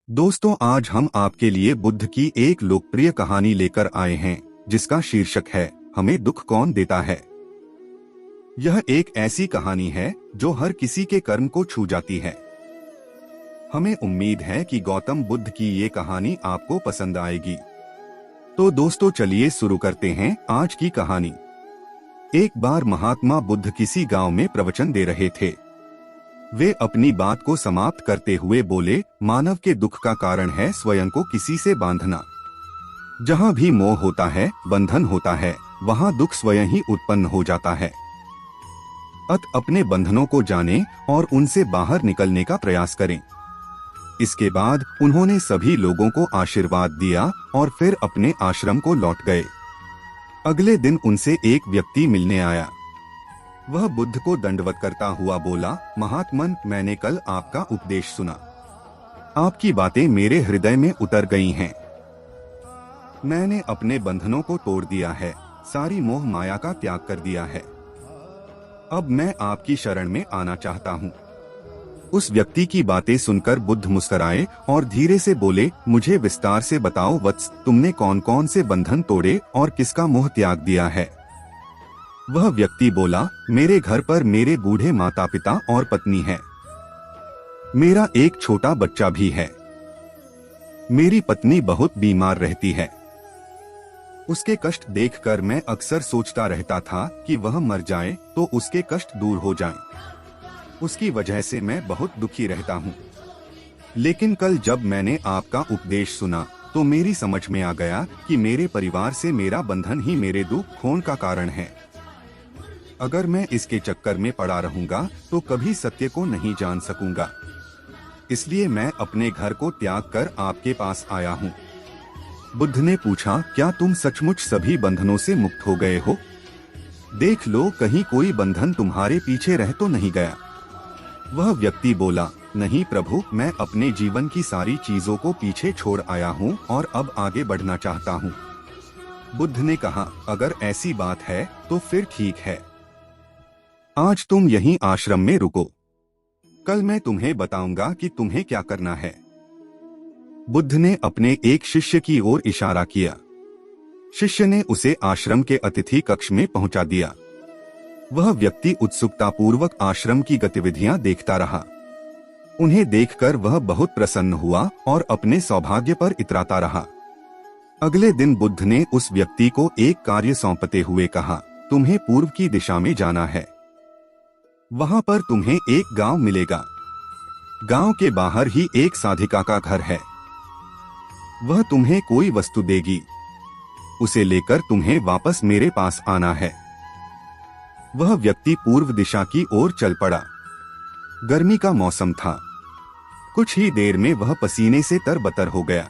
दोस्तों, आज हम आपके लिए बुद्ध की एक लोकप्रिय कहानी लेकर आए हैं जिसका शीर्षक है हमें दुख कौन देता है। यह एक ऐसी कहानी है जो हर किसी के कर्म को छू जाती है। हमें उम्मीद है कि गौतम बुद्ध की ये कहानी आपको पसंद आएगी। तो दोस्तों, चलिए शुरू करते हैं आज की कहानी। एक बार महात्मा बुद्ध किसी गांव में प्रवचन दे रहे थे। वे अपनी बात को समाप्त करते हुए बोले, मानव के दुख का कारण है स्वयं को किसी से बांधना। जहाँ भी मोह होता है, बंधन होता है, वहाँ दुख स्वयं ही उत्पन्न हो जाता है। अपने बंधनों को जानें और उनसे बाहर निकलने का प्रयास करें। इसके बाद उन्होंने सभी लोगों को आशीर्वाद दिया और फिर अपने आश्रम को लौट गए। अगले दिन उनसे एक व्यक्ति मिलने आया। वह बुद्ध को दंडवत करता हुआ बोला, महात्मन, मैंने कल आपका उपदेश सुना। आपकी बातें मेरे हृदय में उतर गई हैं। मैंने अपने बंधनों को तोड़ दिया है, सारी मोह माया का त्याग कर दिया है। अब मैं आपकी शरण में आना चाहता हूँ। उस व्यक्ति की बातें सुनकर बुद्ध मुस्कुराए और धीरे से बोले, मुझे विस्तार से बताओ वत्स, तुमने कौन कौन से बंधन तोड़े और किसका मोह त्याग दिया है। वह व्यक्ति बोला, मेरे घर पर मेरे बूढ़े माता पिता और पत्नी है। मेरा एक छोटा बच्चा भी है। मेरी पत्नी बहुत बीमार रहती है। उसके कष्ट देखकर मैं अक्सर सोचता रहता था कि वह मर जाए तो उसके कष्ट दूर हो जाएं। उसकी वजह से मैं बहुत दुखी रहता हूँ। लेकिन कल जब मैंने आपका उपदेश सुना तो मेरी समझ में आ गया कि मेरे परिवार से मेरा बंधन ही मेरे दुख खोन का कारण है। अगर मैं इसके चक्कर में पड़ा रहूंगा तो कभी सत्य को नहीं जान सकूंगा। इसलिए मैं अपने घर को त्याग कर आपके पास आया हूँ। बुद्ध ने पूछा, क्या तुम सचमुच सभी बंधनों से मुक्त हो गए हो? देख लो, कहीं कोई बंधन तुम्हारे पीछे रह तो नहीं गया। वह व्यक्ति बोला, नहीं प्रभु, मैं अपने जीवन की सारी चीजों को पीछे छोड़ आया हूँ और अब आगे बढ़ना चाहता हूँ। बुद्ध ने कहा, अगर ऐसी बात है तो फिर ठीक है। आज तुम यहीं आश्रम में रुको। कल मैं तुम्हें बताऊंगा कि तुम्हें क्या करना है। बुद्ध ने अपने एक शिष्य की ओर इशारा किया। शिष्य ने उसे आश्रम के अतिथि कक्ष में पहुंचा दिया। वह व्यक्ति उत्सुकतापूर्वक आश्रम की गतिविधियां देखता रहा। उन्हें देखकर वह बहुत प्रसन्न हुआ और अपने सौभाग्य पर इतराता रहा। अगले दिन बुद्ध ने उस व्यक्ति को एक कार्य सौंपते हुए कहा, तुम्हें पूर्व की दिशा में जाना है। वहां पर तुम्हें एक गांव मिलेगा। गांव के बाहर ही एक साधिका का घर है। वह तुम्हें कोई वस्तु देगी। उसे लेकर तुम्हें वापस मेरे पास आना है। वह व्यक्ति पूर्व दिशा की ओर चल पड़ा। गर्मी का मौसम था। कुछ ही देर में वह पसीने से तरबतर हो गया।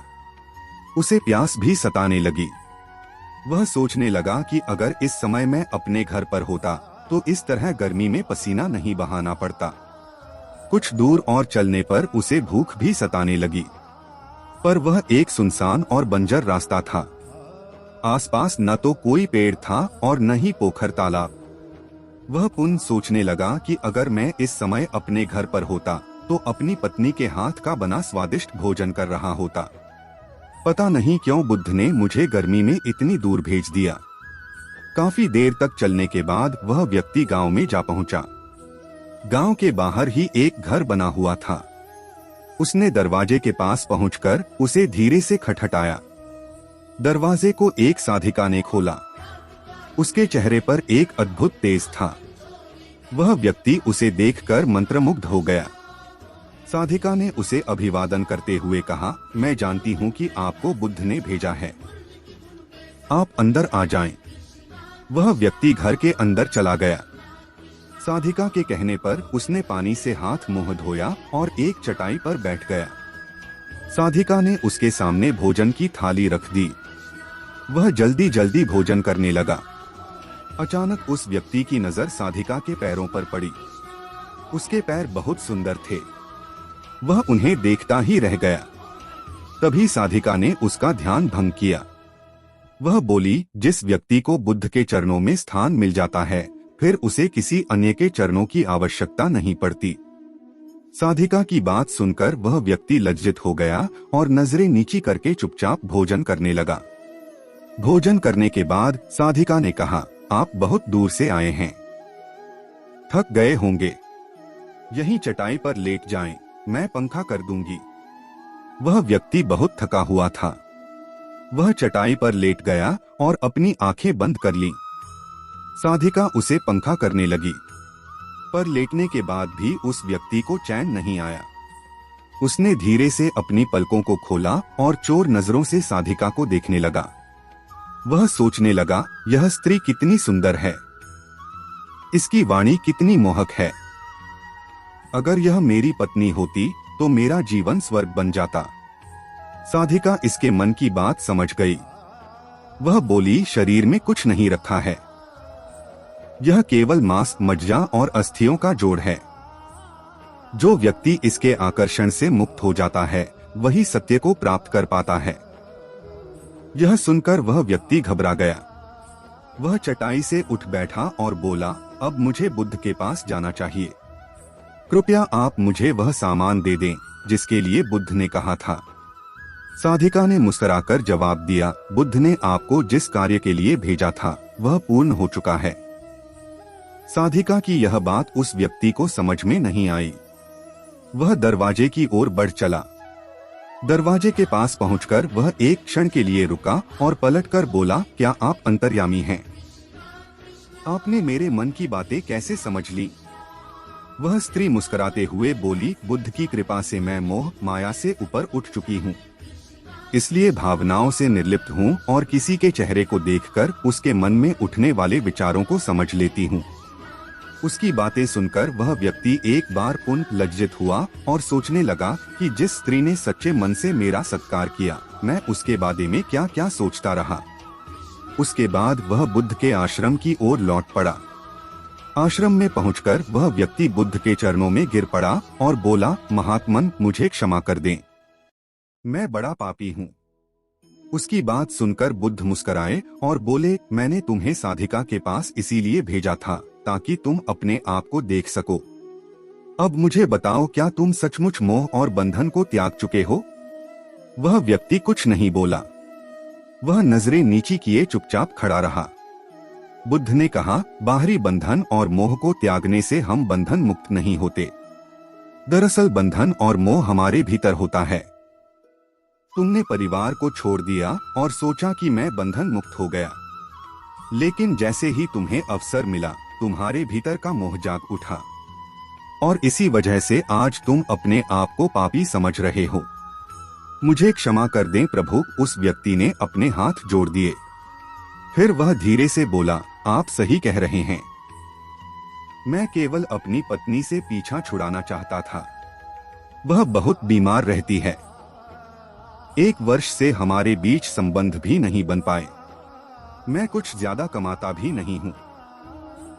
उसे प्यास भी सताने लगी। वह सोचने लगा कि अगर इस समय मैं अपने घर पर होता तो इस तरह गर्मी में पसीना नहीं बहाना पड़ता। कुछ दूर और चलने पर उसे भूख भी सताने लगी, पर वह एक सुनसान और बंजर रास्ता था। आसपास न तो कोई पेड़ था और न ही पोखर तालाब। वह पुनः सोचने लगा कि अगर मैं इस समय अपने घर पर होता तो अपनी पत्नी के हाथ का बना स्वादिष्ट भोजन कर रहा होता। पता नहीं क्यों बुद्ध ने मुझे गर्मी में इतनी दूर भेज दिया। काफी देर तक चलने के बाद वह व्यक्ति गांव में जा पहुंचा। गांव के बाहर ही एक घर बना हुआ था। उसने दरवाजे के पास पहुंचकर उसे धीरे से खटखटाया। दरवाजे को एक साधिका ने खोला। उसके चेहरे पर एक अद्भुत तेज था। वह व्यक्ति उसे देखकर मंत्रमुग्ध हो गया। साधिका ने उसे अभिवादन करते हुए कहा, मैं जानती हूँ कि आपको बुद्ध ने भेजा है। आप अंदर आ जाएं। वह व्यक्ति घर के अंदर चला गया। साधिका के कहने पर उसने पानी से हाथ मुंह धोया और एक चटाई पर बैठ गया। साधिका ने उसके सामने भोजन की थाली रख दी। वह जल्दी जल्दी भोजन करने लगा। अचानक उस व्यक्ति की नजर साधिका के पैरों पर पड़ी। उसके पैर बहुत सुंदर थे। वह उन्हें देखता ही रह गया। तभी साधिका ने उसका ध्यान भंग किया। वह बोली, जिस व्यक्ति को बुद्ध के चरणों में स्थान मिल जाता है फिर उसे किसी अन्य के चरणों की आवश्यकता नहीं पड़ती। साधिका की बात सुनकर वह व्यक्ति लज्जित हो गया और नजरें नीची करके चुपचाप भोजन करने लगा। भोजन करने के बाद साधिका ने कहा, आप बहुत दूर से आए हैं, थक गए होंगे, यहीं चटाई पर लेट जाएं, मैं पंखा कर दूंगी। वह व्यक्ति बहुत थका हुआ था। वह चटाई पर लेट गया और अपनी आंखें बंद कर लीं। साधिका उसे पंखा करने लगी, पर लेटने के बाद भी उस व्यक्ति को चैन नहीं आया। उसने धीरे से अपनी पलकों को खोला और चोर नजरों से साधिका को देखने लगा। वह सोचने लगा, यह स्त्री कितनी सुंदर है, इसकी वाणी कितनी मोहक है। अगर यह मेरी पत्नी होती तो मेरा जीवन स्वर्ग बन जाता। साधिका इसके मन की बात समझ गई। वह बोली, शरीर में कुछ नहीं रखा है, यह केवल मांस, मज्जा और अस्थियों का जोड़ है। जो व्यक्ति इसके आकर्षण से मुक्त हो जाता है वही सत्य को प्राप्त कर पाता है। यह सुनकर वह व्यक्ति घबरा गया। वह चटाई से उठ बैठा और बोला, अब मुझे बुद्ध के पास जाना चाहिए। कृपया आप मुझे वह सामान दे दें जिसके लिए बुद्ध ने कहा था। साधिका ने मुस्कुराकर जवाब दिया, बुद्ध ने आपको जिस कार्य के लिए भेजा था वह पूर्ण हो चुका है। साधिका की यह बात उस व्यक्ति को समझ में नहीं आई। वह दरवाजे की ओर बढ़ चला। दरवाजे के पास पहुंचकर वह एक क्षण के लिए रुका और पलटकर बोला, क्या आप अंतर्यामी हैं? आपने मेरे मन की बातें कैसे समझ ली? वह स्त्री मुस्कुराते हुए बोली, बुद्ध की कृपा से मैं मोह माया से ऊपर उठ चुकी हूँ, इसलिए भावनाओं से निर्लिप्त हूँ और किसी के चेहरे को देखकर उसके मन में उठने वाले विचारों को समझ लेती हूँ। उसकी बातें सुनकर वह व्यक्ति एक बार पुनः लज्जित हुआ और सोचने लगा कि जिस स्त्री ने सच्चे मन से मेरा सत्कार किया, मैं उसके बारे में क्या क्या सोचता रहा। उसके बाद वह बुद्ध के आश्रम की ओर लौट पड़ा। आश्रम में पहुंचकर वह व्यक्ति बुद्ध के चरणों में गिर पड़ा और बोला, महात्मन, मुझे क्षमा कर दें, मैं बड़ा पापी हूँ। उसकी बात सुनकर बुद्ध मुस्कुराए और बोले, मैंने तुम्हें साधिका के पास इसीलिए भेजा था ताकि तुम अपने आप को देख सको। अब मुझे बताओ, क्या तुम सचमुच मोह और बंधन को त्याग चुके हो? वह व्यक्ति कुछ नहीं बोला। वह नजरें नीची किए चुपचाप खड़ा रहा। बुद्ध ने कहा, बाहरी बंधन और मोह को त्यागने से हम बंधन मुक्त नहीं होते। दरअसल बंधन और मोह हमारे भीतर होता है। तुमने परिवार को छोड़ दिया और सोचा कि मैं बंधन मुक्त हो गया, लेकिन जैसे ही तुम्हें अवसर मिला तुम्हारे भीतर का मोह जाग उठा और इसी वजह से आज तुम अपने आप को पापी समझ रहे हो। मुझे क्षमा कर दें प्रभु। उस व्यक्ति ने अपने हाथ जोड़ दिए। फिर वह धीरे से बोला, आप सही कह रहे हैं, मैं केवल अपनी पत्नी से पीछा छुड़ाना चाहता था। वह बहुत बीमार रहती है। 1 वर्ष से हमारे बीच संबंध भी नहीं बन पाए। मैं कुछ ज्यादा कमाता भी नहीं हूँ,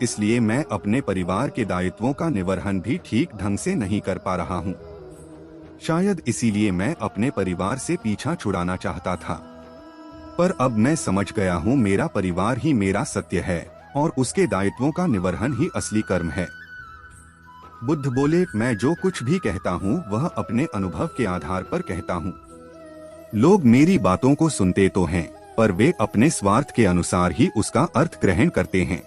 इसलिए मैं अपने परिवार के दायित्वों का निर्वहन भी ठीक ढंग से नहीं कर पा रहा हूँ। शायद इसीलिए मैं अपने परिवार से पीछा छुड़ाना चाहता था, पर अब मैं समझ गया हूँ मेरा परिवार ही मेरा सत्य है और उसके दायित्वों का निर्वहन ही असली कर्म है। बुद्ध बोले, मैं जो कुछ भी कहता हूँ वह अपने अनुभव के आधार पर कहता हूँ। लोग मेरी बातों को सुनते तो हैं, पर वे अपने स्वार्थ के अनुसार ही उसका अर्थ ग्रहण करते हैं।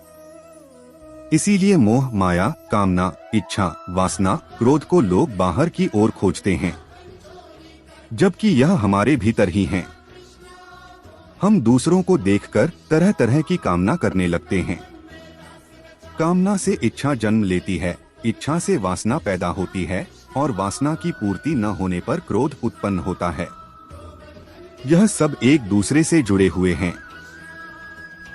इसीलिए मोह, माया, कामना, इच्छा, वासना, क्रोध को लोग बाहर की ओर खोजते हैं, जबकि यह हमारे भीतर ही हैं। हम दूसरों को देखकर तरह तरह की कामना करने लगते हैं। कामना से इच्छा जन्म लेती है, इच्छा से वासना पैदा होती है और वासना की पूर्ति न होने पर क्रोध उत्पन्न होता है। यह सब एक दूसरे से जुड़े हुए हैं।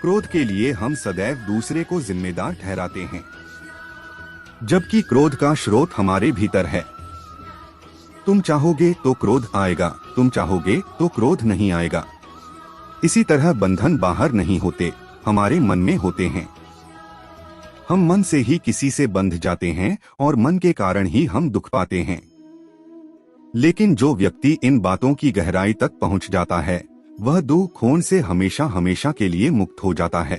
क्रोध के लिए हम सदैव दूसरे को जिम्मेदार ठहराते हैं, जबकि क्रोध का स्रोत हमारे भीतर है। तुम चाहोगे तो क्रोध आएगा, तुम चाहोगे तो क्रोध नहीं आएगा। इसी तरह बंधन बाहर नहीं होते, हमारे मन में होते हैं। हम मन से ही किसी से बंध जाते हैं और मन के कारण ही हम दुख पाते हैं। लेकिन जो व्यक्ति इन बातों की गहराई तक पहुंच जाता है वह दुख खोन से हमेशा हमेशा के लिए मुक्त हो जाता है।